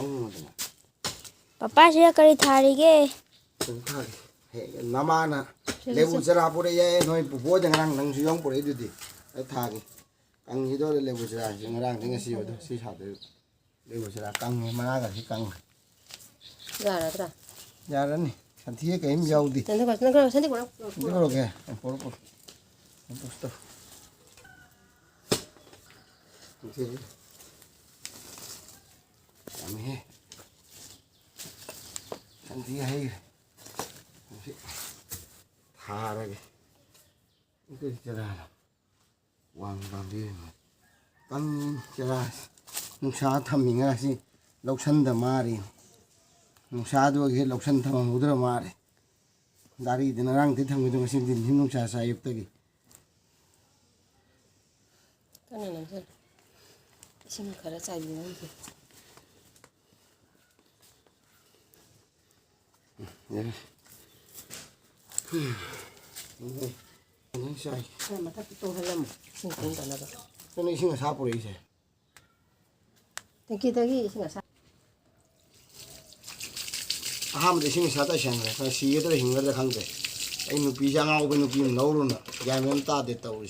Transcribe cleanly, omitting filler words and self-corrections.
ꯀꯪꯉꯗꯅ ꯄꯄꯥꯁꯦ ꯀꯔꯤ ꯊꯥꯔꯤꯒꯦ ꯊꯥꯒꯦ ꯅꯃꯥꯅ ꯂꯦꯕꯨ ꯆꯔꯥ ꯄꯨꯔꯛꯑꯦ ꯅꯣꯏ ꯄꯨꯄꯨꯗ ꯉꯔꯥꯡ ꯅꯪꯁꯨ ꯌꯥꯎ ꯄꯨꯔꯛꯏꯗꯨꯗꯤ ꯑꯩ ꯊꯥꯒꯦ ꯀꯪꯈꯤꯗꯣꯔꯦ ꯂꯦꯕꯨ ꯆꯔꯥꯁꯤ ꯉꯔꯥꯡꯗꯤ ꯉꯁꯤ ꯑꯣꯏꯗꯣ ꯁꯤ ꯁꯥꯗꯣꯏ ꯂꯦꯕꯨ ꯆꯔꯥ ꯀꯪꯉꯦ ꯃꯅꯥꯒꯁꯤ ꯀꯪꯉꯦ ꯌꯥꯔꯗ꯭ꯔꯥ ꯌꯥꯔꯅꯤ ꯁꯟꯊꯤꯒ ꯀꯔꯤꯝ ꯌꯥꯎꯗꯦ ꯁꯟꯊꯤ ꯄꯨꯔꯛ ꯄꯨꯔꯛꯑꯣꯒꯦ ꯄꯨꯔꯛꯑꯣ ꯄꯨꯁꯇꯣ ꯌꯥꯝꯃꯤꯍꯦ ꯁꯟꯊꯤ ꯍꯩꯈ꯭ꯔꯦ ꯊꯥꯔꯒꯦ ꯀꯔꯤ ꯆꯔꯥꯅꯣ ꯋꯥꯡ ꯄꯥꯝꯕꯤ ꯀꯪꯉꯤ ꯆꯔꯥꯁꯤ ꯅꯨꯡꯁꯥ ꯊꯝꯃꯤꯉꯥꯏꯁꯤ ꯂꯧꯁꯟꯗ ꯃꯥꯔꯤ ꯅꯨꯡꯁꯥꯗꯨꯒꯤ ꯂꯧꯁꯟ ꯊꯝꯃꯝꯍꯧꯗ꯭ꯔ ꯃꯥꯔꯦ ꯗꯥꯔꯤꯗ ꯉꯔꯥꯡꯗꯤ ꯊꯝꯈꯤꯗꯣ ꯉꯁꯤꯗꯤ ꯅꯨꯡꯁꯥ ꯁꯥ ꯑꯌꯨꯛꯇꯒꯤ ꯀꯟꯅ ꯅꯝꯁꯤꯜ 이sim khara chaibina ni Ini sai. mata to halam sing king kana ba Ini sing sa puri se. teki tagi sing sa Aham de sing sa ta shang ra si ye to hingar da khang de. Ai nu pi jang au nu pi no ru na. Ya men ta de ta uri.